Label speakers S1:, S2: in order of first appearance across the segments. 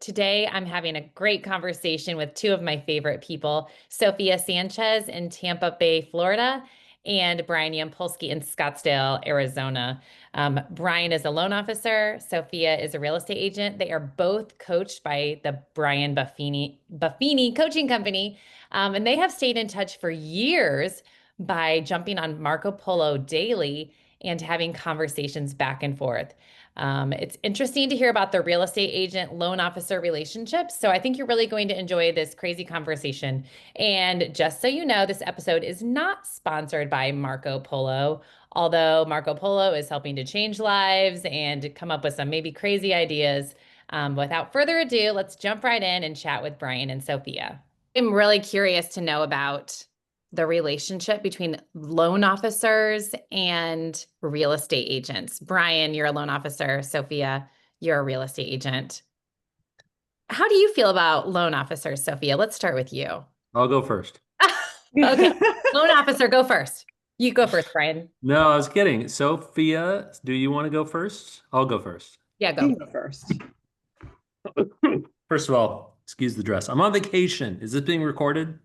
S1: Today, I'm having a great conversation with two of my favorite people, Sophia Sanchez in Tampa Bay, Florida, and Brian Yampolsky in Scottsdale, Arizona. Brian is a loan officer. Sophia is a real estate agent. They are both coached by the Brian Buffini Coaching Company, and they have stayed in touch for years by jumping on Marco Polo daily and having conversations back and forth. It's interesting to hear about the real estate agent loan officer relationships. So I think you're really going to enjoy this crazy conversation. And just so you know, this episode is not sponsored by Marco Polo, although Marco Polo is helping to change lives and come up with some maybe crazy ideas. Without further ado, let's jump right in and chat with Brian and Sophia. I'm really curious to know about the relationship between loan officers and real estate agents. Brian, you're a loan officer. Sophia, you're a real estate agent. How do you feel about loan officers, Sophia? Let's start with you.
S2: I'll go first.
S1: Okay. Loan officer, go first. You go first, Brian.
S2: No, I was kidding. Sophia, do you want to go first? I'll go first.
S1: Yeah,
S3: You
S1: go.
S3: can go first.
S2: First of all, excuse the dress. I'm on vacation. Is this being recorded?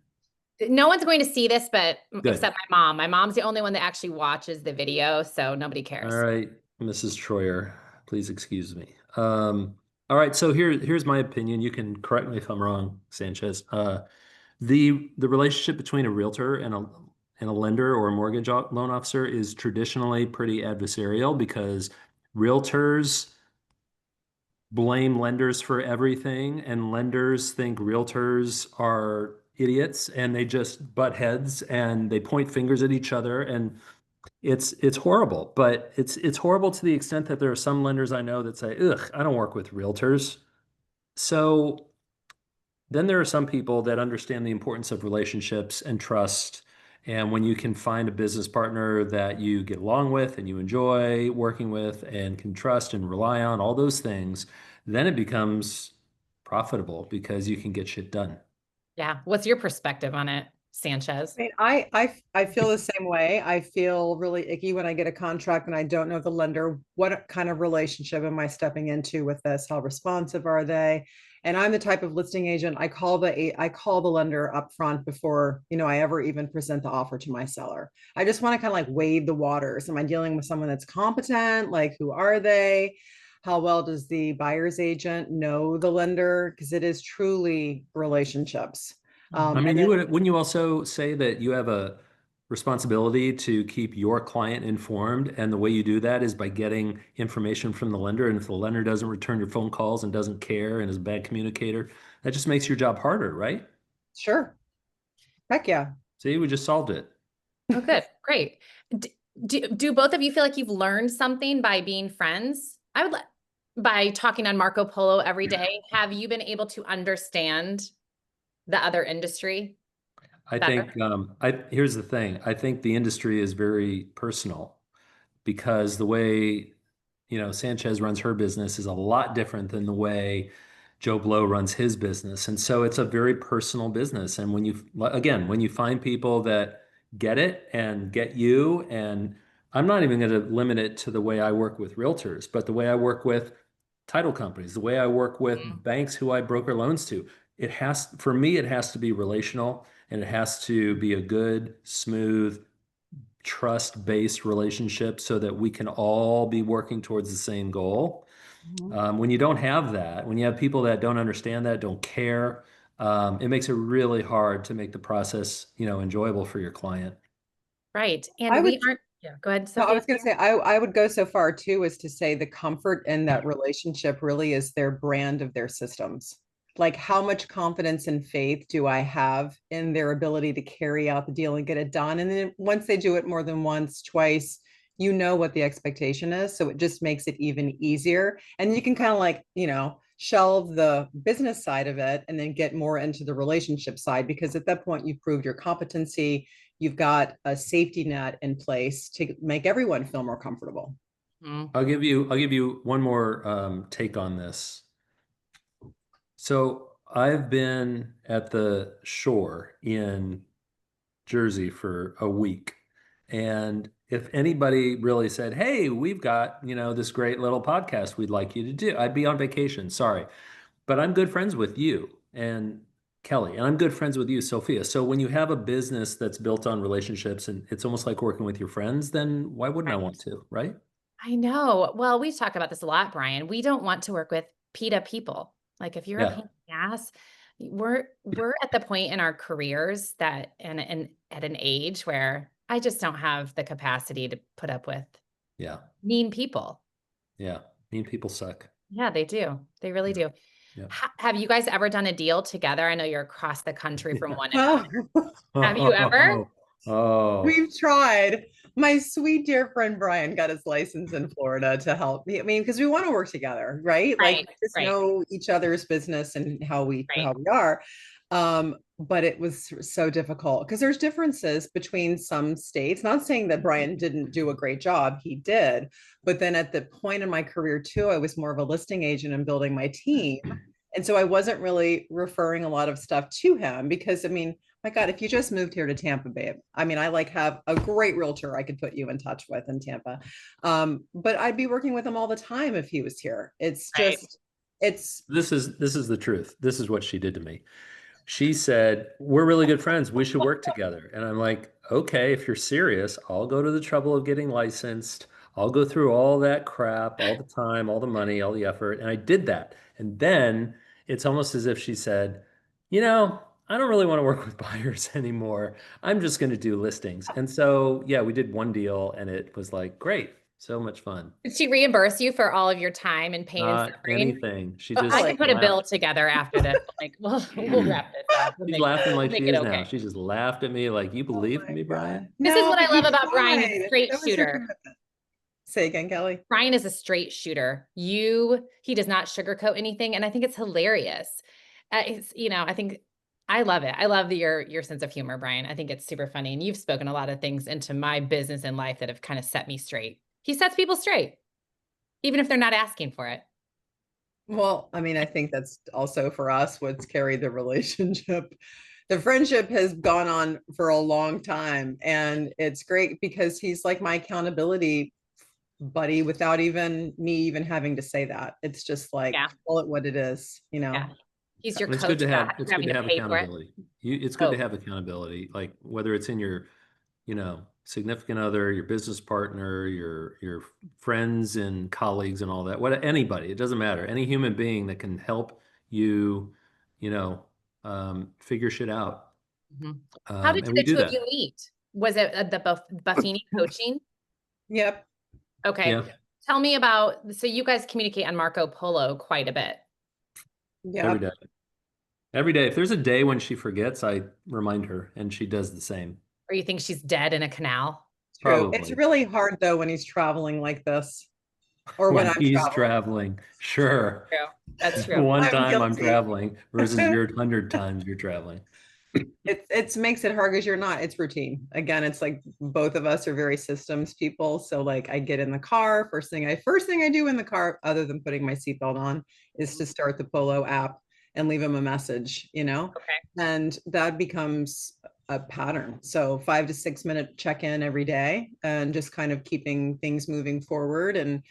S1: No one's going to see this, but
S2: Good.
S1: except my mom. My mom's the only one that actually watches the video, so nobody cares.
S2: All right, Mrs. Troyer, please excuse me. All right, so here's my opinion. You can correct me if I'm wrong, Sanchez. The relationship between a realtor and a lender or a mortgage loan officer is traditionally pretty adversarial because realtors blame lenders for everything, and lenders think realtors are idiots, and they just butt heads and they point fingers at each other, and it's horrible. But it's horrible to the extent that there are some lenders I know that say, "Ugh, I don't work with realtors." So then there are some people that understand the importance of relationships and trust. And when you can find a business partner that you get along with and you enjoy working with and can trust and rely on, all those things, then it becomes profitable because you can get shit done.
S1: Yeah. What's your perspective on it, Sanchez?
S3: I mean, I feel the same way. I feel really icky when I get a contract and I don't know the lender. What kind of relationship am I stepping into with this? How responsive are they? And I'm the type of listing agent. I call the lender up front before, I ever even present the offer to my seller. I just want to kind of like wade the waters. Am I dealing with someone that's competent? Like, who are they? How well does the buyer's agent know the lender? Because it is truly relationships.
S2: I mean,
S3: And then
S2: wouldn't you also say that you have a responsibility to keep your client informed? And the way you do that is by getting information from the lender. And if the lender doesn't return your phone calls and doesn't care and is a bad communicator, that just makes your job harder, right?
S3: sure. Heck yeah.
S2: See, we just solved it.
S1: Oh, good. Great. Do both of you feel like you've learned something by being friends? By talking on Marco Polo every day, have you been able to understand the other industry
S2: I
S1: better?
S2: think here's the thing. I think the industry is very personal because the way, Sanchez runs her business is a lot different than the way Joe Blow runs his business. And so it's a very personal business. And when you find people that get it and get you, and I'm not even going to limit it to the way I work with realtors, but the way I work with title companies, the way I work with banks who I broker loans to, for me, it has to be relational, and it has to be a good, smooth, trust-based relationship so that we can all be working towards the same goal.
S3: Mhm.
S2: When you don't have that, when you have people that don't understand that, don't care, it makes it really hard to make the process, enjoyable for your client.
S1: Right.
S3: I
S1: And
S3: would,
S1: we aren't, yeah, go ahead,
S3: no, I
S1: Sophia.
S3: was going to say, I would go so far too as to say the comfort in that relationship really is their brand of their systems. Like, how much confidence and faith do I have in their ability to carry out the deal and get it done? And then once they do it more than once, twice, you know what the expectation is. So it just makes it even easier. And you can kind of like, shelve the business side of it and then get more into the relationship side, because at that point you've proved your competency. You've got a safety net in place to make everyone feel more comfortable.
S1: Mhm.
S2: I'll give you one more take on this. So I've been at the shore in Jersey for a week. And if anybody really said, "Hey, we've got, this great little podcast we'd like you to do," I'd be on vacation. Sorry. but I'm good friends with you and Kelly, and I'm good friends with you, Sophia. So when you have a business that's built on relationships and it's almost like working with your friends, then why wouldn't I
S1: Right.
S2: want to, right?
S1: I know. Well, we talk about this a lot, Brian. We don't want to work with PETA people. Like if you're a pain
S2: Yeah.
S1: in the ass, we're at the point in our careers that and at an age where I just don't have the capacity to put up with
S2: Yeah.
S1: mean people.
S2: Yeah. Mean people suck.
S1: Yeah, they do. They really
S2: Yeah.
S1: do.
S2: Yeah.
S1: Have you guys ever done a deal together? I know you're across the country from
S2: Yeah.
S1: one
S3: Oh,
S1: another. Have you ever?
S2: Oh.
S3: we've tried. My sweet dear friend Brian got his license in Florida to help me. I mean, because we want to work together, right? Like
S1: Right,
S3: we just
S1: right,
S3: know each other's business and
S1: right.
S3: how we are. But it was so difficult because there's differences between some states. Not saying that Brian didn't do a great job, he did. But then at the point in my career too, I was more of a listing agent and building my team. And so I wasn't really referring a lot of stuff to him because I mean, my God, if you just moved here to Tampa, babe, I mean, I like have a great realtor I could put you in touch with in Tampa. But I'd be working with him all the time if he was here. It's
S1: Right.
S3: just, it's
S2: This is the truth. This is what she did to me. She said, "We're really good friends. We should work together." And I'm like, "Okay, if you're serious, I'll go to the trouble of getting licensed. I'll go through all that crap, all the time, all the money, all the effort." And I did that. And then it's almost as if she said, I don't really want to work with buyers anymore. I'm just going to do listings. And so, yeah, we did one deal and it was like, great, so much fun.
S1: Did she reimburse you for all of your time and pain and
S2: Not
S1: suffering?
S2: anything. She
S1: Well, I
S2: just
S1: can
S3: really,
S1: put a bill
S2: laughed.
S1: together after this. Like, well, we'll wrap this up.
S2: She's laughing
S1: We'll
S2: like
S1: make
S2: she
S1: it
S2: is now.
S1: okay.
S2: She just laughed at me like, "You
S3: oh
S2: believe in
S3: my
S2: me,
S3: God.
S2: Brian?"
S1: This is
S3: No,
S1: what
S3: but
S1: I love
S3: you
S1: about Brian. He's a
S3: tried.
S1: straight
S3: That was your
S1: shooter.
S3: commitment. Say again, Kelly.
S1: Brian is a straight shooter. He does not sugarcoat anything, and I think it's hilarious. I think I love it. I love your sense of humor, Brian. I think it's super funny, and you've spoken a lot of things into my business and life that have kind of set me straight. He sets people straight, even if they're not asking for it.
S3: Well, I mean, I think that's also for us what's carried the relationship. The friendship has gone on for a long time, and it's great because he's like my accountability buddy without even me even having to say that. It's just like
S1: Yeah,
S3: call it what it is, you know.
S1: yeah. He's your
S2: It's good
S1: coach
S2: to have
S1: without
S2: it's good
S1: having
S2: to
S1: to
S2: have
S1: pay for it.
S2: accountability. It's good to
S1: Oh,
S2: have accountability, like whether it's in your, significant other, your business partner, your friends and colleagues and all that. What anybody, it doesn't matter. Any human being that can help you, you know, figure shit out.
S1: mhm. How did
S2: And we
S1: the
S2: do
S1: two of you
S2: that.
S1: meet? Was it the Buffini coaching?
S3: Yep.
S1: Okay.
S2: Yeah.
S1: Tell me about, so you guys communicate on Marco Polo quite a bit.
S2: Every
S3: Yep.
S2: day. Every day. If there's a day when she forgets, I remind her and she does the same.
S1: Or you think she's dead in a canal?
S3: True. It's
S2: Probably.
S3: really hard though when he's traveling like this or when
S2: When
S3: I'm
S2: he's
S3: traveling.
S2: traveling. Sure.
S1: True. That's true.
S2: One
S3: I'm
S2: time I'm
S3: guilty.
S2: traveling versus your 100 times you're traveling.
S3: It's makes it hard because you're not, it's routine. Again, it's like both of us are very systems people. So like I get in the car, first thing I do in the car, other than putting my seatbelt on, is to start the Polo app and leave him a message,
S1: Okay.
S3: and that becomes a pattern. So 5 to 6 minute check-in every day and just kind of keeping things moving forward. And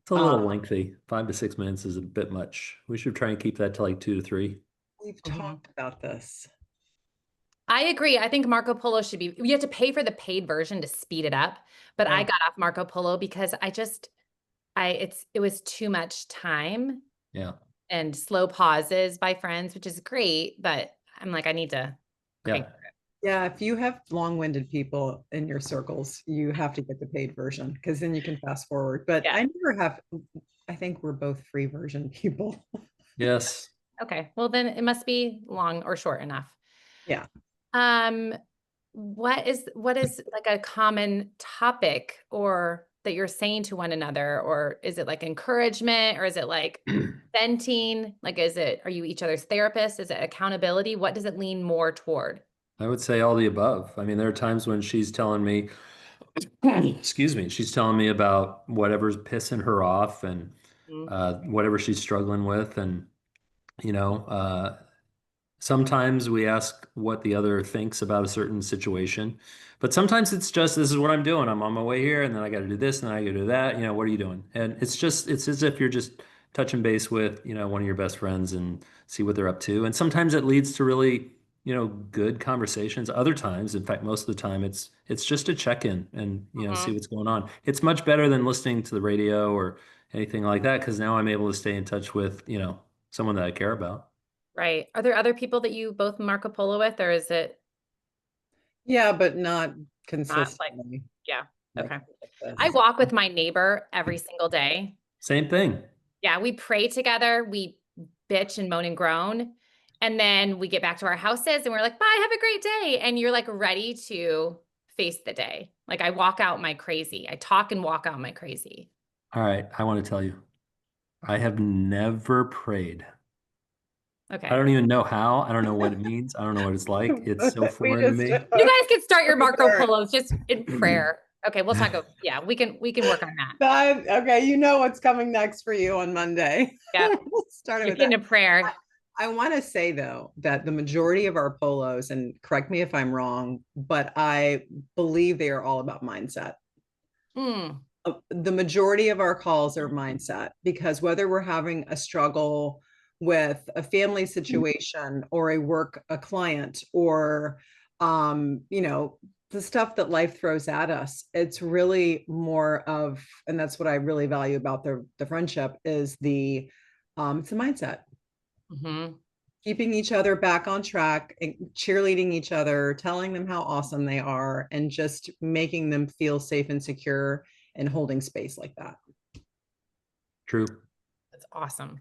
S2: It's a
S3: uh,
S2: little lengthy. 5 to 6 minutes is a bit much. We should try and keep that to like 2 to 3.
S3: we've
S1: Mhm.
S3: talked about this.
S1: I agree. I think Marco Polo should be, you have to pay for the paid version to speed it up. But I
S3: Yeah.
S1: got off Marco Polo because it was too much time
S2: Yeah.
S1: and slow pauses by friends, which is great. But I'm like, I need to crank.
S2: Yeah.
S3: Yeah, if you have long-winded people in your circles, you have to get the paid version because then you can fast forward. But
S1: Yeah.
S3: I never have, I think we're both free version people.
S2: Yes.
S1: Okay. Well, then it must be long or short enough.
S3: Yeah.
S1: Um, what is like a common topic or that you're saying to one another, or is it like encouragement, or is it like venting? Like, are you each other's therapist? Is it accountability? What does it lean more toward?
S2: I would say all the above. I mean, there are times when she's telling me, excuse me, she's telling me about whatever's pissing her off and
S1: Mm.
S2: whatever she's struggling with. And, you know, uh, sometimes we ask what the other thinks about a certain situation, but sometimes it's just, this is what I'm doing. I'm on my way here and then I got to do this and then I got to do that. What are you doing? And it's as if you're just touching base with, one of your best friends and see what they're up to. And sometimes it leads to really, good conversations. Other times, in fact, most of the time, it's just a check-in and, see what's going on. It's much better than listening to the radio or anything like that, because now I'm able to stay in touch with, someone that I care about.
S1: Right. Are there other people that you both Marco Polo with, or is it
S3: Yeah, but not
S1: not like,
S3: consistently.
S1: yeah,
S3: Like
S1: okay. I
S3: this.
S1: walk with my neighbor every single day.
S2: Same thing.
S1: Yeah, we pray together, we bitch and moan and groan, and then we get back to our houses and we're like, bye, have a great day. And you're like ready to face the day. Like I walk out my crazy. I talk and walk out my crazy.
S2: All right, I want to tell you, I have never prayed. I
S1: Okay.
S2: don't even know how. I don't know what it means. I don't know what it's like. It's so
S3: We
S2: foreign to
S3: just
S2: me.
S1: You guys can start your Marco
S3: Sure.
S1: Polos just in prayer. Okay, we'll talk. Yeah, we can work on that.
S3: Okay, you know what's coming next for you on Monday.
S1: Yeah.
S3: Starting
S1: You're
S3: with
S1: getting
S3: that.
S1: a prayer.
S3: I want to say though that the majority of our polos, and correct me if I'm wrong, but I believe they are all about mindset.
S1: Mm,
S3: The majority of our calls are mindset, because whether we're having a struggle with a family situation or a client, or the stuff that life throws at us, it's really more of, and that's what I really value about the friendship, is it's a mindset,
S1: hmm
S3: keeping each other back on track and cheerleading each other, telling them how awesome they are, and just making them feel safe and secure and holding space like that.
S2: True.
S1: That's awesome.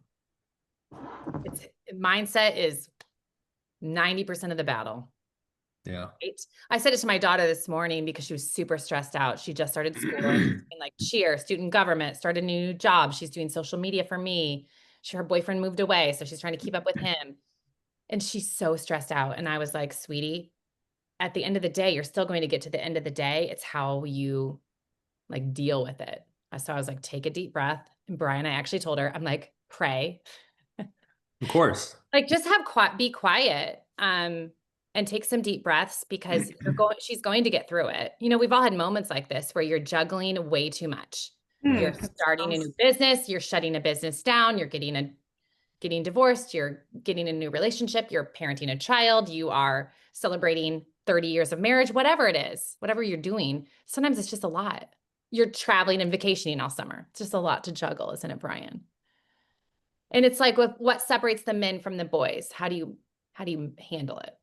S1: It's mindset is 90% of the battle.
S2: Yeah.
S1: Right? I said it to my daughter this morning because she was super stressed out. She just started school and like cheer, student government, started a new job. She's doing social media for me. Her boyfriend moved away, so she's trying to keep up with him. And she's so stressed out. And I was like, sweetie, at the end of the day, you're still going to get to the end of the day. It's how you like deal with it. So I was like, take a deep breath. And Brian, I actually told her, I'm like, pray.
S2: Of course.
S1: Like just be quiet. And take some deep breaths, because she's going to get through it. We've all had moments like this where you're juggling way too much. You're starting a new business, you're shutting a business down, you're getting divorced, you're getting a new relationship, you're parenting a child, you are celebrating 30 years of marriage, whatever it is, whatever you're doing. Sometimes it's just a lot. You're traveling and vacationing all summer. It's just a lot to juggle, isn't it, Brian? And it's like, what separates the men from the boys? How do you handle it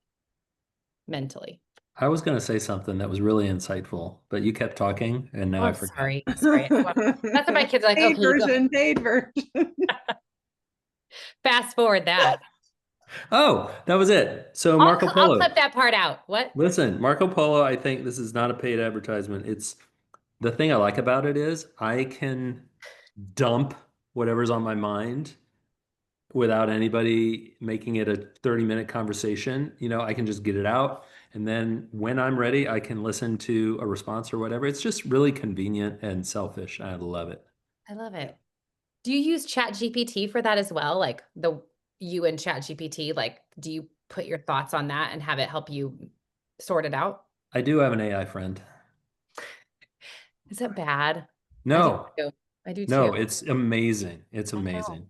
S1: mentally?
S2: I was going to say something that was really insightful, but you kept talking and now
S1: Oh,
S2: I
S1: I'm
S2: forgot.
S1: sorry. Sorry. That's what my kids are like.
S3: Paid
S1: Okay,
S3: version, paid version.
S1: fast forward that.
S2: Oh, that was it. So
S1: I'll,
S2: Marco
S1: I'll
S2: Polo.
S1: clip that part out. What?
S2: Listen, Marco Polo, I think this is not a paid advertisement. It's the thing I like about it is I can dump whatever's on my mind without anybody making it a 30-minute conversation. I can just get it out. And then when I'm ready, I can listen to a response or whatever. It's just really convenient and selfish. I love it.
S1: I love it. Do you use Chat GPT for that as well? Like you and Chat GPT, like, do you put your thoughts on that and have it help you sort it out?
S2: I do have an AI friend.
S1: Is it bad? I do
S2: No,
S1: too. I do too.
S2: no, it's amazing. It's
S1: I know.
S2: amazing.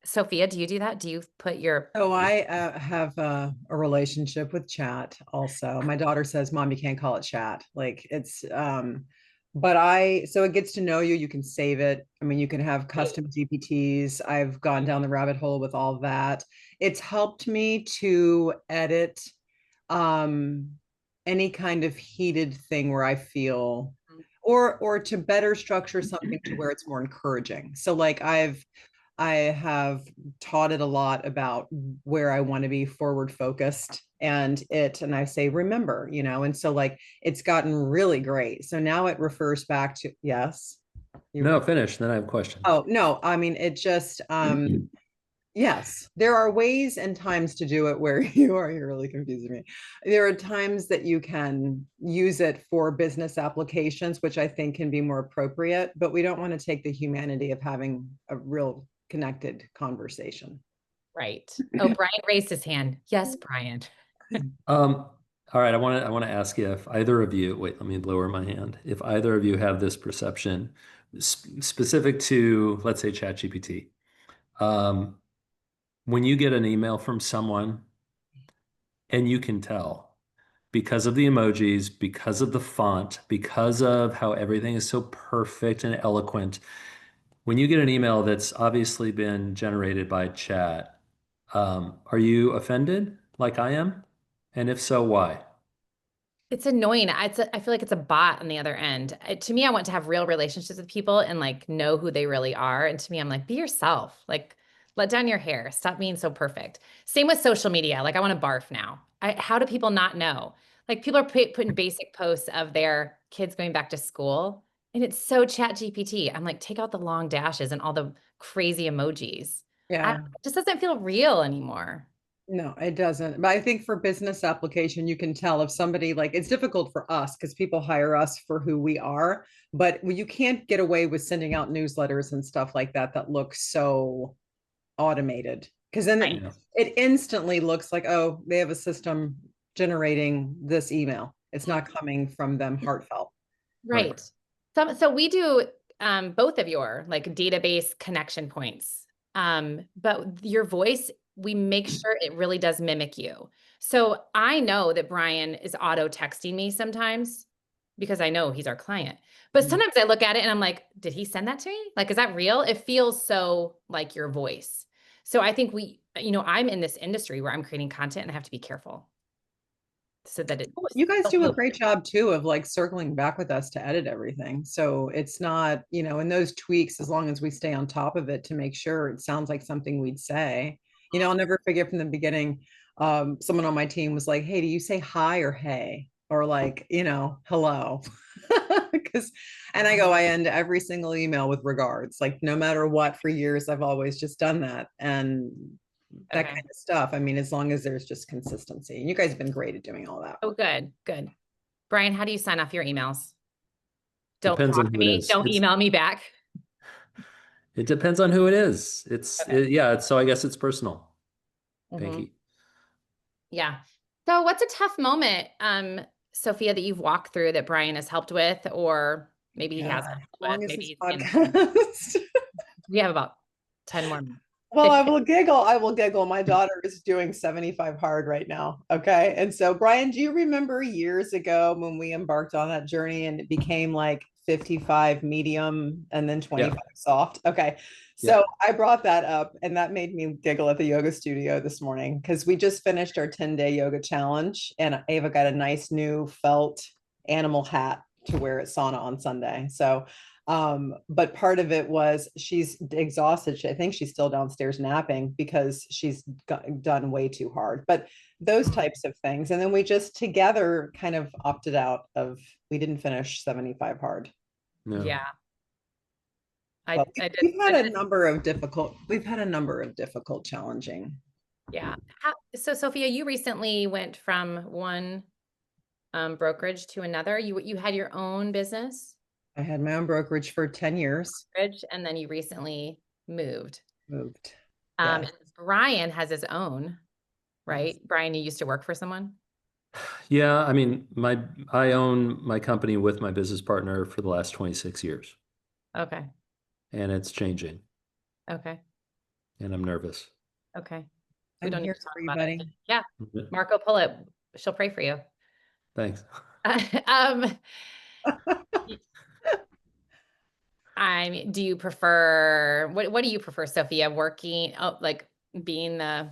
S1: Sophia, do you do that? Do you put your
S3: Oh, I have a relationship with chat also. My daughter says, Mom, you can't call it chat. Like so it gets to know you. You can save it. I mean, you can have custom GPTs. I've gone down the rabbit hole with all that. It's helped me to edit um, any kind of heated thing where I feel, or to better structure something to where it's more encouraging. So like I have taught it a lot about where I want to be forward focused, and I say, remember, and so like it's gotten really great. So now it refers back to, yes.
S2: No, finish. Then I have a question.
S3: Oh, no, I mean, it just, yes, there are ways and times to do it where you're really confusing me. There are times that you can use it for business applications, which I think can be more appropriate, but we don't want to take the humanity of having a real connected conversation.
S1: right? Oh, Brian raised his hand. Yes, Brian.
S2: All right, I want to ask you if either of you, wait, let me lower my hand. If either of you have this perception specific to, let's say, ChatGPT, When you get an email from someone and you can tell because of the emojis, because of the font, because of how everything is so perfect and eloquent, when you get an email that's obviously been generated by chat, are you offended like I am? And if so, why?
S1: It's annoying. I feel like it's a bot on the other end. To me, I want to have real relationships with people and like know who they really are. And to me, I'm like, be yourself. Like, let down your hair. Stop being so perfect. Same with social media. Like, I want to barf now. How do people not know? Like, people are putting basic posts of their kids going back to school, and it's so chat GPT. I'm like, take out the long dashes and all the crazy emojis.
S3: Yeah.
S1: It just doesn't feel real anymore.
S3: No, it doesn't. But I think for business application, you can tell if somebody like it's difficult for us because people hire us for who we are, but you can't get away with sending out newsletters and stuff like that that look so automated because then
S1: Right.
S2: Yeah.
S3: it instantly looks like, oh, they have a system generating this email. It's not coming from them heartfelt.
S1: Right. So we do both of your like database connection points. But your voice, we make sure it really does mimic you. So I know that Brian is auto texting me sometimes because I know he's our client. But
S3: Mhm.
S1: sometimes I look at it and I'm like, did he send that to me? Like, is that real? It feels so like your voice. So I think I'm in this industry where I'm creating content and I have to be careful so that it
S3: Well, you guys do a
S1: still
S3: great job too of like circling back with us to edit everything. So it's not, in those tweaks, as long as we stay on top of it to make sure it sounds like something we'd say. I'll never forget from the beginning, someone on my team was like, hey, do you say hi or hey? Or like, hello. Because, and I go, I end every single email with regards. Like, no matter what, for years, I've always just done that. And that
S1: okay.
S3: kind of stuff. I mean, as long as there's just consistency. And you guys have been great at doing all that.
S1: Oh, good, good. Brian, how do you sign off your emails? Don't
S2: Depends on
S1: talk to
S2: who it
S1: me.
S2: is.
S1: Don't email me back.
S2: It depends on who it is.
S1: Okay.
S2: Yeah, so I guess it's personal,
S1: Hmm.
S2: Pinky.
S1: Yeah. So what's a tough moment, Sophia, that you've walked through that Brian has helped with, or maybe he
S3: Yeah.
S1: hasn't
S3: How
S1: helped with?
S3: long is
S1: Maybe
S3: this
S1: he's
S3: podcast?
S1: we have about 10 more minutes.
S3: Well, I will giggle. I will giggle. My daughter is doing 75 hard right now. Okay. And so, Brian, do you remember years ago when we embarked on that journey and it became like 55 medium and then 25
S2: Yeah,
S3: soft? Okay.
S2: yeah.
S3: So I brought that up and that made me giggle at the yoga studio this morning because we just finished our 10-day yoga challenge and Ava got a nice new felt animal hat to wear at sauna on Sunday. So but part of it was she's exhausted. I think she's still downstairs napping because she's done way too hard. But those types of things. And then we just together kind of opted out of, we didn't finish 75 hard.
S2: No.
S1: Yeah.
S3: But
S1: I did.
S3: we've had
S1: I
S3: a
S1: did.
S3: number of difficult, challenging.
S1: Yeah. So Sophia, you recently went from one brokerage to another. You had your own business,
S3: I had my own brokerage for 10 years,
S1: brokerage, and then you recently moved.
S3: moved.
S1: And
S3: Yes.
S1: Brian has his own,
S3: Yes.
S1: right? Brian, you used to work for someone?
S2: Yeah, I mean, I own my company with my business partner for the last 26 years,
S1: Okay.
S2: and it's changing,
S1: Okay.
S2: and I'm nervous.
S1: Okay. We
S3: I'm
S1: don't need
S3: here
S1: to talk
S3: for you,
S1: about it.
S3: buddy.
S1: Yeah. Marco Polo, she'll pray for you.
S2: Thanks.
S1: Um, do you prefer what do you prefer, Sophia? Working, like being the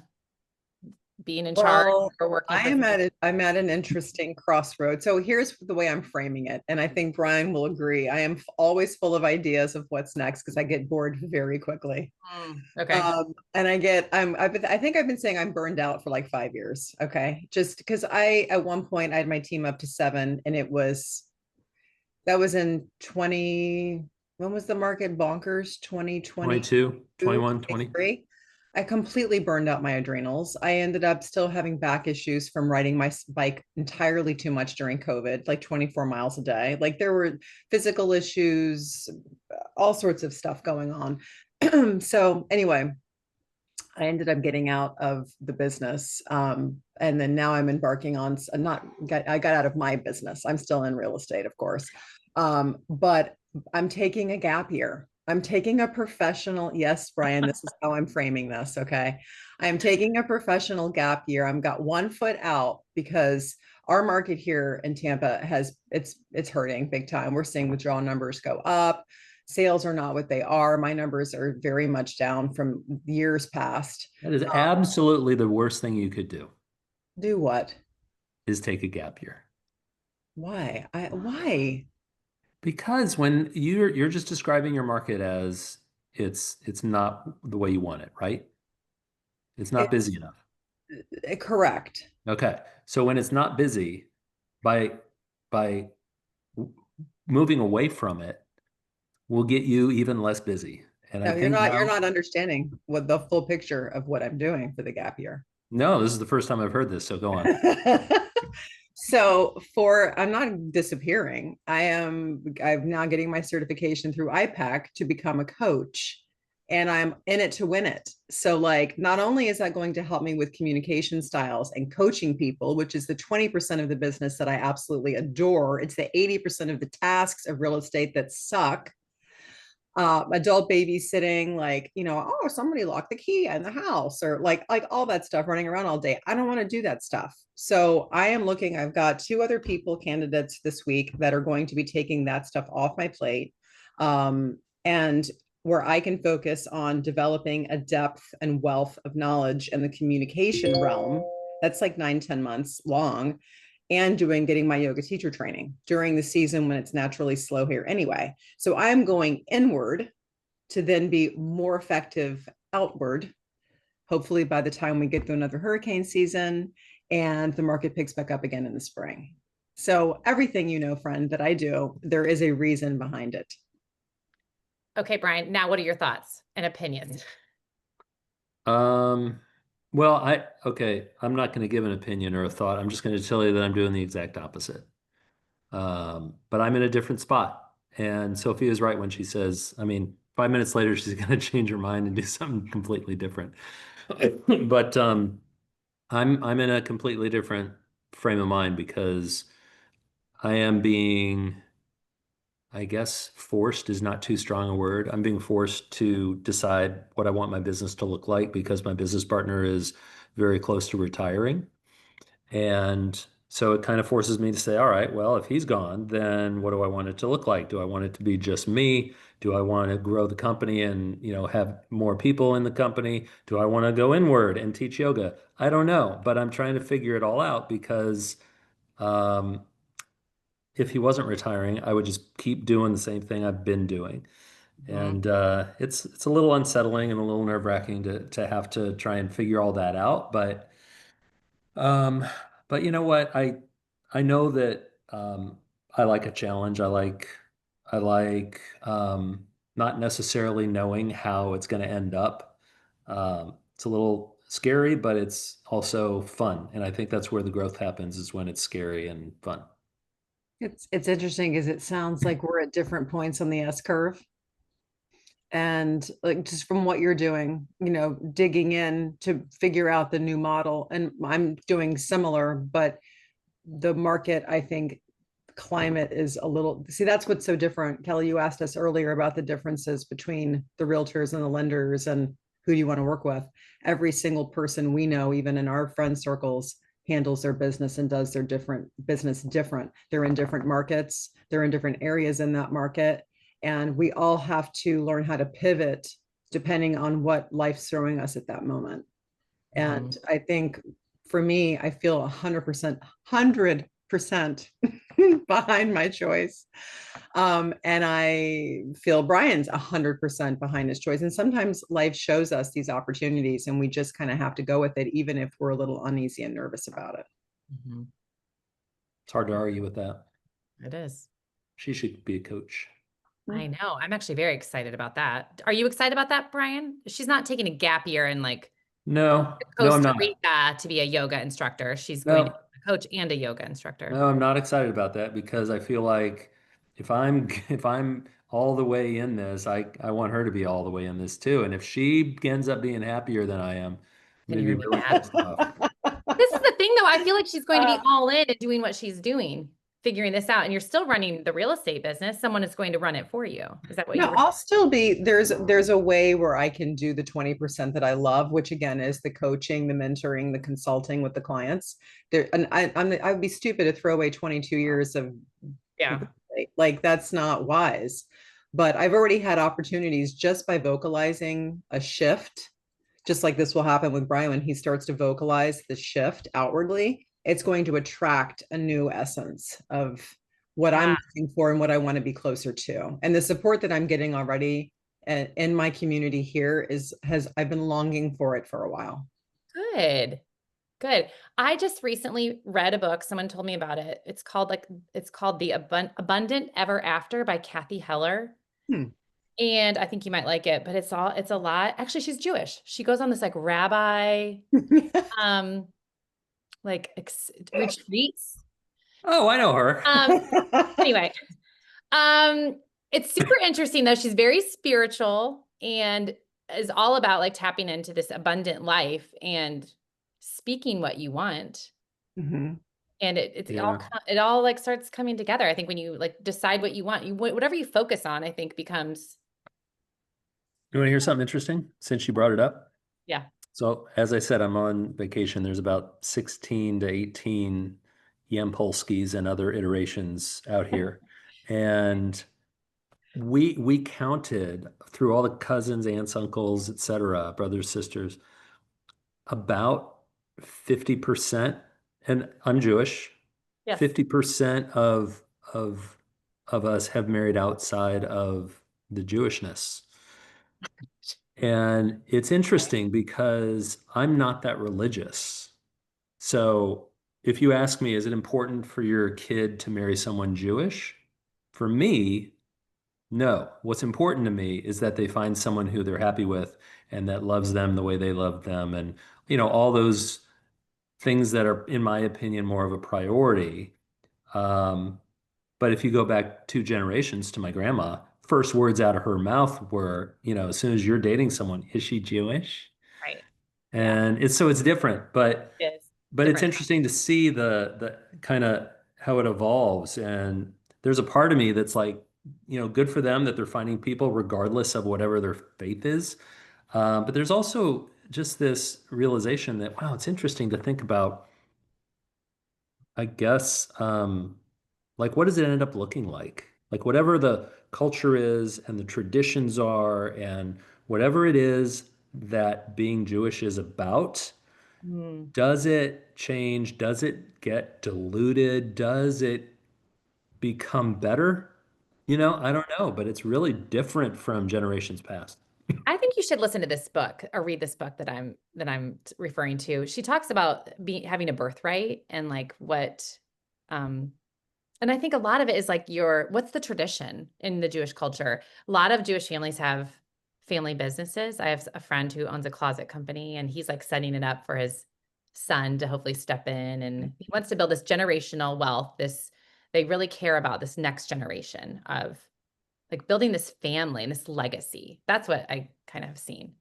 S1: being in charge
S3: Well,
S1: or working for someone?
S3: I'm at an interesting crossroad. So here's the way I'm framing it, and I think Brian will agree. I am always full of ideas of what's next because I get bored very quickly.
S1: Okay.
S3: And I think I've been saying I'm burned out for like 5 years. Okay. Just because at one point I had my team up to 7 and that was in 20, when was the market bonkers? 2020.
S2: 22, 21, 20.
S3: 23. I completely burned out my adrenals. I ended up still having back issues from riding my bike entirely too much during COVID, like 24 miles a day. Like there were physical issues, all sorts of stuff going on. So anyway, I ended up getting out of the business. And then now I'm embarking on I got out of my business. I'm still in real estate, of course. But I'm taking a gap year I'm taking a professional, yes, Brian, this is how I'm framing this. Okay. I'm taking a professional gap year. I've got 1 foot out because our market here in Tampa it's hurting big time. We're seeing withdrawal numbers go up. Sales are not what they are. My numbers are very much down from years past.
S2: That is absolutely the worst thing you could do,
S3: Do what?
S2: is take a gap year.
S3: Why?
S2: Because when you're just describing your market as it's not the way you want it, right? It's not busy
S3: It's
S2: enough.
S3: correct.
S2: Okay. So when it's not busy, by by moving away from it will get you even less busy. And I
S3: No, you're
S2: think
S3: not, you're
S2: now,
S3: not understanding what the full picture of what I'm doing for the gap year.
S2: no, this is the first time I've heard this, so go on.
S3: So I'm not disappearing. I'm now getting my certification through IPAC to become a coach, and I'm in it to win it. So like, not only is that going to help me with communication styles and coaching people, which is the 20% of the business that I absolutely adore. It's the 80% of the tasks of real estate that suck. Adult babysitting, like, oh, somebody locked the key in the house, or like all that stuff, running around all day. I don't want to do that stuff. So I've got 2 other candidates this week that are going to be taking that stuff off my plate. And where I can focus on developing a depth and wealth of knowledge in the communication realm that's like 9, 10 months long, and getting my yoga teacher training during the season when it's naturally slow here anyway. So I'm going inward to then be more effective outward, hopefully by the time we get to another hurricane season and the market picks back up again in the spring. So everything, friend, that I do, there is a reason behind it.
S1: Okay, Brian, now what are your thoughts and opinions?
S2: Um, well, I'm not going to give an opinion or a thought. I'm just going to tell you that I'm doing the exact opposite. But I'm in a different spot. And Sophia is right when she says, I mean, 5 minutes later, she's going to change her mind and do something completely different. But I'm in a completely different frame of mind because I am being, I guess, forced is not too strong a word. I'm being forced to decide what I want my business to look like because my business partner is very close to retiring. And so it kind of forces me to say, all right, well, if he's gone, then what do I want it to look like? Do I want it to be just me? Do I want to grow the company and, have more people in the company? Do I want to go inward and teach yoga? I don't know, but I'm trying to figure it all out because um, if he wasn't retiring, I would just keep doing the same thing I've been doing.
S3: Mhm.
S2: And it's a little unsettling and a little nerve-wracking to have to try and figure all that out. Um, but you know what? I know that I like a challenge. I like not necessarily knowing how it's going to end up. It's a little scary, but it's also fun. And I think that's where the growth happens is when it's scary and fun.
S3: It's interesting because it sounds like we're at different points on the S curve. And like, just from what you're doing, digging in to figure out the new model, and I'm doing similar, but the market, I think, climate is a little, see, that's what's so different. Kelly, you asked us earlier about the differences between the realtors and the lenders and who do you want to work with. Every single person we know, even in our friend circles, handles their business and does their different business different. They're in different markets, they're in different areas in that market, and we all have to learn how to pivot depending on what life's throwing us at that moment. And I think for me, I feel 100% behind my choice. And I feel Brian's 100% behind his choice. And sometimes life shows us these opportunities and we just kind of have to go with it, even if we're a little uneasy and nervous about it.
S1: Mhm.
S2: It's hard to argue with that.
S1: It is.
S2: She should be a coach.
S1: I know. I'm actually very excited about that. Are you excited about that, Brian? She's not taking a gap year in like
S2: No, I'm
S1: Costa
S2: not.
S1: Rica to be a yoga instructor. She's going to
S2: No,
S1: be a coach and a yoga instructor.
S2: no, I'm not excited about that because I feel like if I'm all the way in this, I want her to be all the way in this too. And if she ends up being happier than I am, I'm
S1: Then
S2: gonna
S1: you're
S2: be
S1: gonna be
S2: really
S1: mad.
S2: pissed off.
S1: This is the thing though. I feel like she's going to be
S3: Uh,
S1: all in and doing what she's doing. figuring this out and you're still running the real estate business, someone is going to run it for you. Is that what
S3: No,
S1: you were
S3: I'll still be there's a way where I can do the 20% that I love, which again is the coaching, the mentoring, the consulting with the clients. There and I would be stupid to throw away 22 years of
S1: Yeah.
S3: like that's not wise. But I've already had opportunities just by vocalizing a shift, just like this will happen with Brian when he starts to vocalize the shift outwardly, it's going to attract a new essence of what I'm
S1: Ah,
S3: looking for and what I want to be closer to. And the support that I'm getting already in my community here is has I've been longing for it for a while.
S1: good. Good. I just recently read a book. Someone told me about it. It's called The Abundant Ever After by Kathy Heller.
S3: Hmm.
S1: And I think you might like it, but it's a lot. Actually, she's Jewish. She goes on this like rabbi um retreats.
S2: Oh, I know her.
S1: Um anyway, um it's super interesting though. She's very spiritual and is all about like tapping into this abundant life and speaking what you want.
S3: Mhm.
S1: And it's all
S2: Yeah.
S1: it all like starts coming together. I think when you like decide what you want, whatever you focus on, I think becomes
S2: You want to hear something interesting since you brought it up?
S1: yeah.
S2: So, as I said, I'm on vacation. There's about 16 to 18 Yampolskys and other iterations out here. And we counted through all the cousins, aunts, uncles, etc., brothers, sisters, about 50%, and I'm Jewish,
S1: Yes.
S2: 50% of of us have married outside of the Jewishness. And it's interesting because I'm not that religious. So if you ask me, is it important for your kid to marry someone Jewish? For me, no. What's important to me is that they find someone who they're happy with and that loves them the way they love them. And, all those things that are, in my opinion, more of a priority. Um, but if you go back 2 generations to my grandma, first words out of her mouth were, as soon as you're dating someone, is she Jewish?
S1: Right. Yeah.
S2: And it's different, but
S1: It is
S2: it's
S1: different.
S2: interesting to see the kind of how it evolves. And there's a part of me that's like, good for them that they're finding people regardless of whatever their faith is. But there's also just this realization that, wow, it's interesting to think about, I guess, like what does it end up looking like? Like whatever the culture is and the traditions are and whatever it is that being Jewish is about,
S1: Mm.
S2: does it change? Does it get diluted? Does it become better? I don't know, but it's really different from generations past.
S1: I think you should listen to this book or read this book that I'm referring to. She talks about having a birthright and like what um and I think a lot of it is like what's the tradition in the Jewish culture? A lot of Jewish families have family businesses. I have a friend who owns a closet company and he's like setting it up for his son to hopefully step in and he wants to build this generational wealth. They really care about this next generation of like building this family and this legacy. That's what I kind of have seen.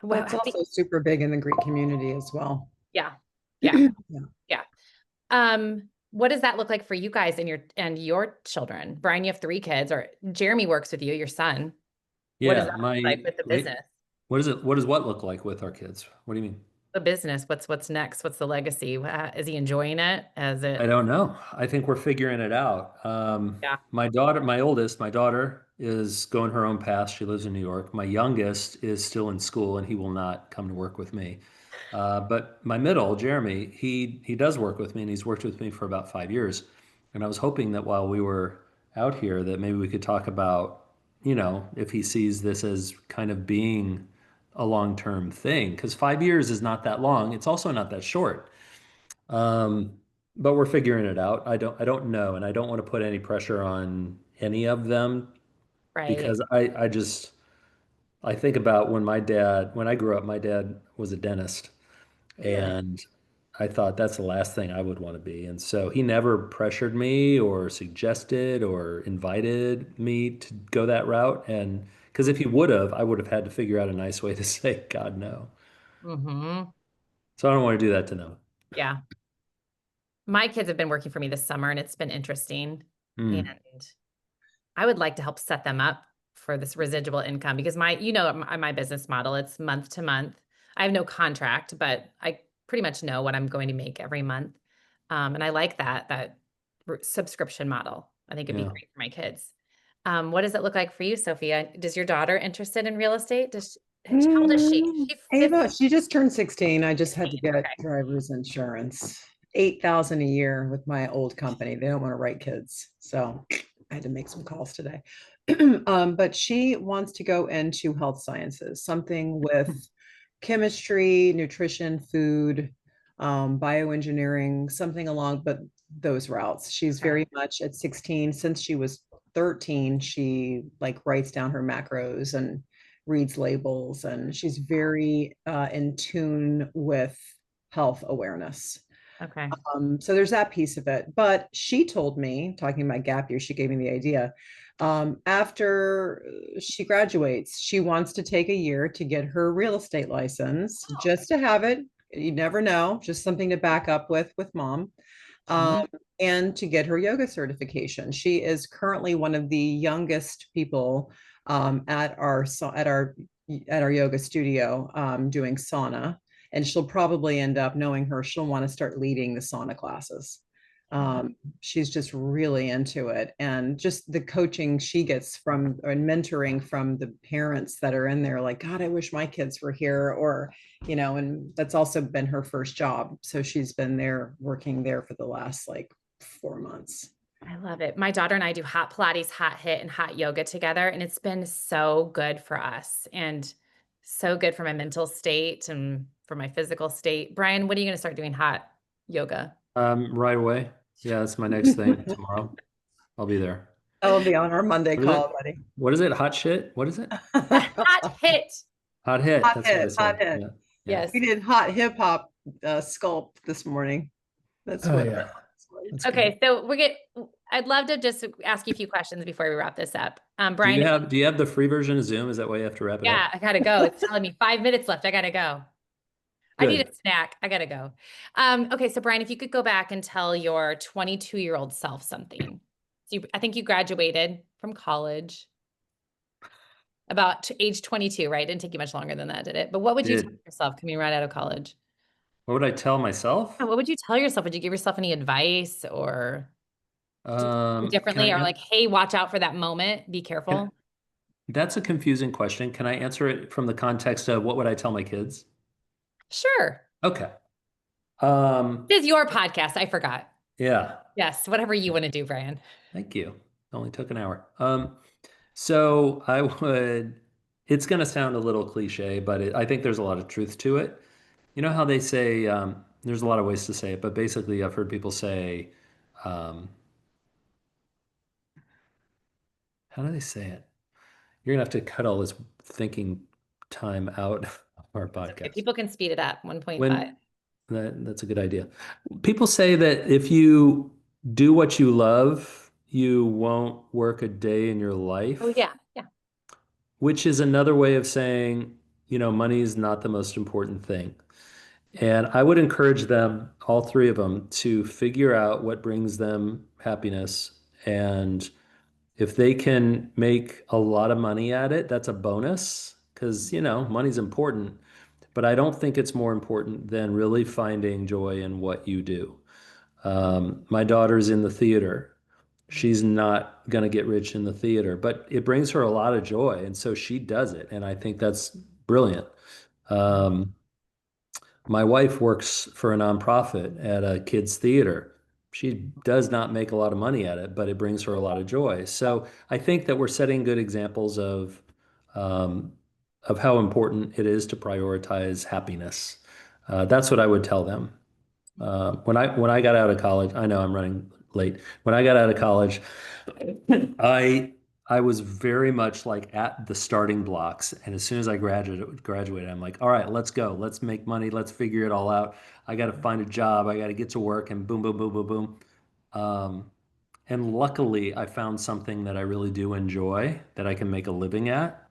S1: Well,
S3: That's also super big in the Greek community as well.
S1: yeah, yeah,
S3: Yeah.
S1: yeah. What does that look like for you guys and your children? Brian, you have 3 kids, or Jeremy works with you, your son. What does
S2: Yeah,
S1: that look like with the
S2: wait,
S1: business?
S2: what does what look like with our kids? What do you mean?
S1: The business, what's next? What's the legacy? Is he enjoying it? As
S2: I
S1: it,
S2: don't know. I think we're figuring it out.
S1: yeah.
S2: My daughter is going her own path. She lives in New York. My youngest is still in school and he will not come to work with me. But my middle, Jeremy, he does work with me and he's worked with me for about 5 years. And I was hoping that while we were out here that maybe we could talk about, if he sees this as kind of being a long-term thing, because 5 years is not that long. It's also not that short. Um, but we're figuring it out. I don't know, and I don't want to put any pressure on any of them
S1: Right.
S2: because I think about when I grew up, my dad was a dentist,
S1: Really?
S2: and I thought that's the last thing I would want to be. And so he never pressured me or suggested or invited me to go that route. And because if he would have, I would have had to figure out a nice way to say, God, no.
S1: Mm-hmm.
S2: So I don't want to do that to no.
S1: Yeah. My kids have been working for me this summer and it's been interesting. And
S2: Hmm.
S1: I would like to help set them up for this residual income because my business model, it's month to month. I have no contract, but I pretty much know what I'm going to make every month. And I like that subscription model. I think it'd be
S2: Yeah.
S1: great for my kids. What does it look like for you, Sophia? Does your daughter interested in real estate? How old is she? Is she
S3: Ava,
S1: 15?
S3: she just turned 16. I just had to get
S1: Okay.
S3: driver's insurance. 8,000 a year with my old company. They don't want to write kids. So I had to make some calls today. But she wants to go into health sciences, something with chemistry, nutrition, food, bioengineering, something along but those routes. She's
S1: Okay.
S3: very much at 16. Since she was 13, she like writes down her macros and reads labels, and she's very in tune with health awareness.
S1: Okay.
S3: So there's that piece of it. But she told me, talking about gap year, she gave me the idea. After she graduates, she wants to take a year to get her real estate license, just to have it. You never know, just something to back up with mom. Um,
S2: Mhm.
S3: and to get her yoga certification. She is currently one of the youngest people at our yoga studio doing sauna, and she'll probably end up, knowing her, she'll want to start leading the sauna classes. She's just really into it, and just the coaching she gets from and mentoring from the parents that are in there, like, God, I wish my kids were here, or and that's also been her first job, so she's been there working there for the last like 4 months.
S1: I love it. My daughter and I do hot Pilates, hot hit, and hot yoga together, and it's been so good for us and so good for my mental state and for my physical state. Brian, when are you going to start doing hot yoga?
S2: Right away. Yeah, that's my next thing tomorrow. I'll be there.
S3: I'll be on our Monday
S2: What is
S3: call,
S2: it?
S3: buddy.
S2: What is it? Hot shit? What is it?
S1: Hot hit.
S2: Hot hit.
S3: Hot
S2: That's what I
S3: hit, hot
S2: said.
S3: hit.
S2: Yeah. Yeah.
S3: We
S1: Yes.
S3: did hot hip hop sculpt this morning. That's
S2: Oh
S3: what
S2: yeah. That's good.
S1: Okay, so I'd love to just ask you a few questions before we wrap this up. Brian,
S2: Do you have the free version of Zoom? Is that why you have to wrap it
S1: yeah,
S2: up?
S1: I gotta go. It's telling me 5 minutes left. I gotta go. I need
S2: Good.
S1: a snack. I gotta go. Okay, so Brian, if you could go back and tell your 22-year-old self something. I think you graduated from college about age 22, right? Didn't take you much longer than that, did it? But what would you tell
S2: Did.
S1: yourself coming right out of college?
S2: What would I tell myself?
S1: What would you tell yourself? Would you give yourself any advice or do something
S2: Can I
S1: differently or like,
S2: an-
S1: hey, watch out for that moment, be
S2: can
S1: careful?
S2: That's a confusing question. Can I answer it from the context of what would I tell my kids?
S1: Sure.
S2: Okay. Um,
S1: This is your podcast. I forgot.
S2: yeah.
S1: Yes, whatever you want to do, Brian.
S2: Thank you. Only took an hour. So I would, it's going to sound a little cliche, but I think there's a lot of truth to it. You know how they say, there's a lot of ways to say it, but basically I've heard people say, um, how do they say it? You're gonna have to cut all this thinking time out of our
S1: It's okay.
S2: podcast.
S1: People can speed it up. 1.5.
S2: When that's a good idea. People say that if you do what you love, you won't work a day in your
S1: Oh,
S2: life,
S1: yeah. Yeah.
S2: which is another way of saying, money is not the most important thing. And I would encourage them, all three of them, to figure out what brings them happiness. And if they can make a lot of money at it, that's a bonus because, money's important. But I don't think it's more important than really finding joy in what you do. My daughter's in the theater. She's not going to get rich in the theater, but it brings her a lot of joy. And so she does it. And I think that's brilliant. Um, my wife works for a nonprofit at a kids' theater. She does not make a lot of money at it, but it brings her a lot of joy. So I think that we're setting good examples um, of how important it is to prioritize happiness. That's what I would tell them. When I got out of college, I know I'm running late. When I got out of college, I I was very much like at the starting blocks, and as soon as I graduated, I'm like, all right, let's go. Let's make money. Let's figure it all out. I got to find a job. I got to get to work, and boom, boom, boom, boom, boom. Um, and luckily, I found something that I really do enjoy that I can make a living at.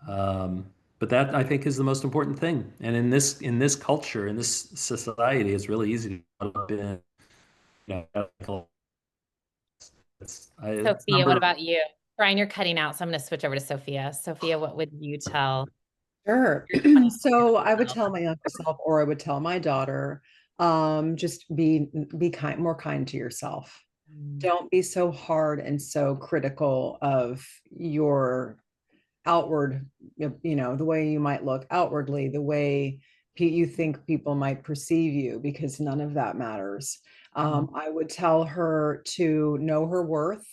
S2: Um, but that I think is the most important thing. And in this culture, in this society, it's really easy to get caught up in Yeah, it's
S1: Sophia, what
S2: number.
S1: about you? Brian, you're cutting out, so I'm going to switch over to Sophia. Sophia, what would you tell
S3: Sure.
S1: your 20
S3: So I would
S1: self?
S3: tell my younger self, or I would tell my daughter, just be kind, more kind to yourself.
S1: Mm,
S3: Don't be so hard and so critical of your outward, the way you might look outwardly, the way you think people might perceive you, because none of that matters.
S1: mm,
S3: I would tell her to know her worth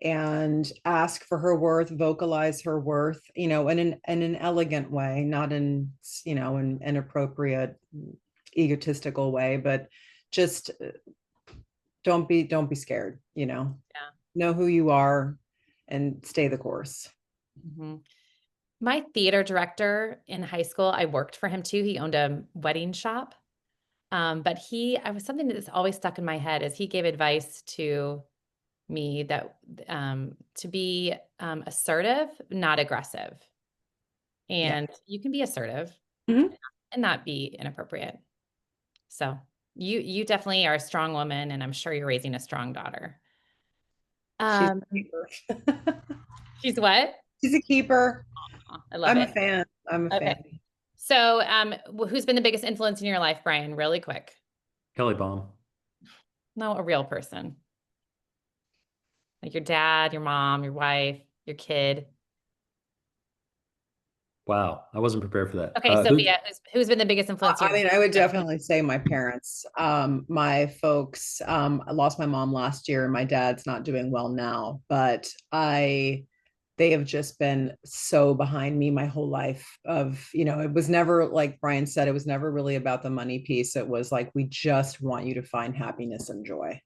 S3: and ask for her worth, vocalize her worth, in an elegant way, not in, an inappropriate, egotistical way, but just don't be scared,
S1: yeah.
S3: know who you are and stay the course.
S1: Mhm. My theater director in high school, I worked for him too. He owned a wedding shop. But I was something that's always stuck in my head is he gave advice to me that to be assertive, not aggressive.
S3: Yeah.
S1: And you can be assertive
S3: Mhm.
S1: and not be inappropriate. So you definitely are a strong woman, and I'm sure you're raising a strong daughter.
S3: She's
S1: Um,
S3: a keeper.
S1: she's what?
S3: She's a keeper.
S1: Aw, I love
S3: I'm a
S1: it.
S3: fan. I'm a fan.
S1: Okay. So who's been the biggest influence in your life, Brian? Really quick.
S2: Kelly Baum.
S1: No, a real person. Like your dad, your mom, your wife, your kid.
S2: Wow, I wasn't prepared for that.
S1: Okay,
S2: Who?
S1: Sophia, who's been the biggest influence in
S3: I
S1: your
S3: mean, I would
S1: life?
S3: definitely say my parents. My folks, I lost my mom last year, and my dad's not doing well now, but they have just been so behind me my whole life. It was never, like Brian said, it was never really about the money piece. It was like, we just want you to find happiness and joy.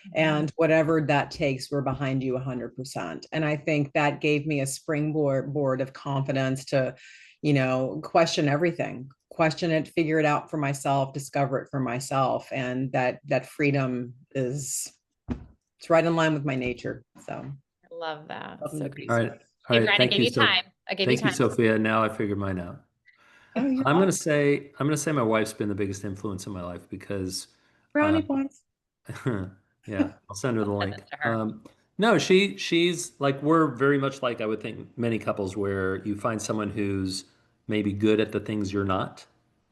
S1: Mhm.
S3: And whatever that takes, we're behind you 100%. And I think that gave me a springboard of confidence to, question everything, question it, figure it out for myself, discover it for myself. And that freedom it's right in line with my nature. So
S1: I love that.
S3: nothing
S1: So
S3: to
S1: great.
S2: All
S3: pieces.
S2: right, all
S1: Okay,
S2: right.
S1: Brian, I
S2: Thank
S1: gave
S2: you,
S1: you time. I gave you
S2: thank you,
S1: time.
S2: Sophia. Now I figured mine out.
S3: Oh, you're
S2: I'm
S3: welcome.
S2: gonna say my wife's been the biggest influence in my life because,
S3: Brownie
S2: uh,
S3: points.
S2: yeah, I'll send her the
S1: Send this
S2: link.
S1: to her.
S2: No, she's like we're very much like I would think many couples where you find someone who's maybe good at the things you're not,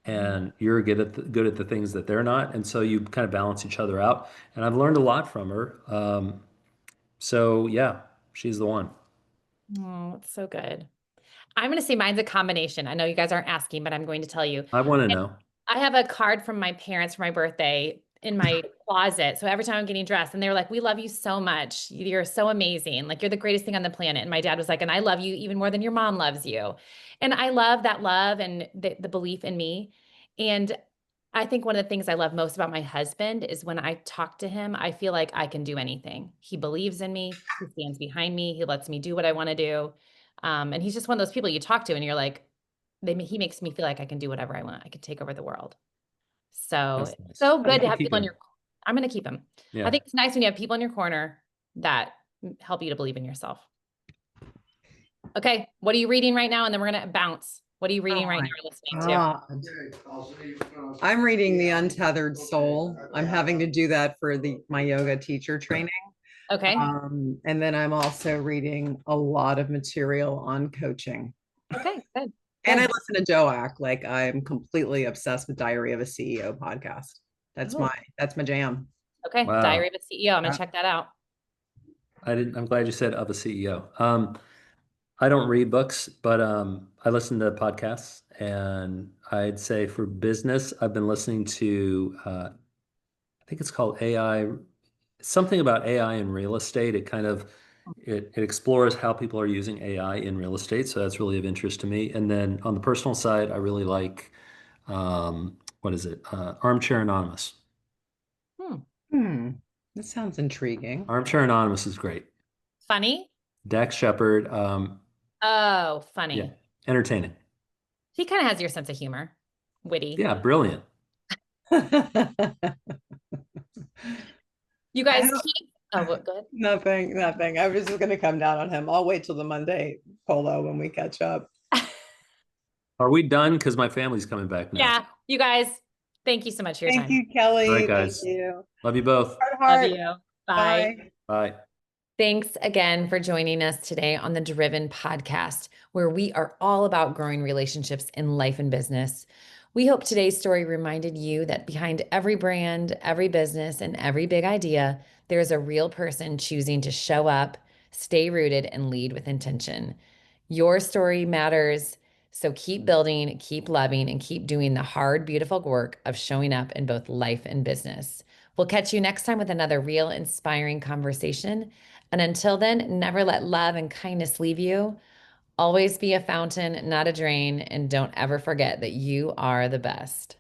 S1: Mhm.
S2: and you're good at the things that they're not, and so you kind of balance each other out. And I've learned a lot from her. So yeah, she's the one.
S1: Oh, it's so good. I'm going to say mine's a combination. I know you guys aren't asking, but I'm going to tell you.
S2: I want to know.
S1: I have a card from my parents for my birthday in my closet. So every time I'm getting dressed, and they were like, "We love you so much. You're so amazing. Like, you're the greatest thing on the planet." And my dad was like, "And I love you even more than your mom loves you." And I love that love and the belief in me. And I think one of the things I love most about my husband is when I talk to him, I feel like I can do anything. He believes in me, he stands behind me, he lets me do what I want to do. And he's just one of those people you talk to and you're like, he makes me feel like I can do whatever I want. I can take over the world. So,
S2: That's nice.
S1: so
S2: You
S1: good to
S2: can
S1: have
S2: keep
S1: people in
S2: him.
S1: your, I'm going to keep him. I
S2: Yeah.
S1: think it's nice when you have people in your corner that help you to believe in yourself. Okay. What are you reading right now? And then we're going to bounce. What are you reading
S3: Oh
S1: right
S3: my
S1: now or listening to?
S3: I'm reading The Untethered Soul. I'm having to do that for my yoga teacher training.
S1: Okay.
S3: And then I'm also reading a lot of material on coaching.
S1: Okay. Good.
S3: And I
S1: Good.
S3: listen to Joack. Like, I'm completely obsessed with Diary of a CEO podcast. That's
S1: Oh,
S3: my jam.
S1: okay. Diary
S2: Wow.
S1: of a CEO. I'm going
S3: Yeah.
S1: to check that out.
S2: I'm glad you said of a CEO. I don't read books, but I listen to podcasts, and I'd say for business, I've been listening to I think it's called AI, something about AI in real estate. It explores how people are using AI in real estate, so that's really of interest to me. And then on the personal side, I really like what is it? Armchair Anonymous.
S1: Hmm.
S3: Hmm. That sounds intriguing.
S2: Armchair Anonymous is great.
S1: Funny?
S2: Dax Shepard,
S1: Oh,
S2: yeah,
S1: funny.
S2: entertaining.
S1: He kind of has your sense of humor. Witty.
S2: Yeah, brilliant.
S3: I
S1: You guys
S3: don't,
S1: keep, oh, what, good.
S3: nothing. I was just gonna come down on him. I'll wait till the Monday polo when we catch up.
S2: Are we done? Because my family's coming back now.
S1: Yeah, you guys, thank you so much for your
S3: Thank
S1: time.
S3: you,
S2: All right,
S3: Kelly. Thank
S2: guys.
S3: you.
S2: Love you both.
S1: Love
S3: heart.
S1: you. Bye.
S3: Bye.
S2: Bye.
S1: Thanks again for joining us today on the Driven Podcast, where we are all about growing relationships in life and business. We hope today's story reminded you that behind every brand, every business, and every big idea, there is a real person choosing to show up, stay rooted, and lead with intention. Your story matters. So keep building, keep loving, and keep doing the hard, beautiful work of showing up in both life and business. We'll catch you next time with another real, inspiring conversation. And until then, never let love and kindness leave you. Always be a fountain, not a drain. And don't ever forget that you are the best.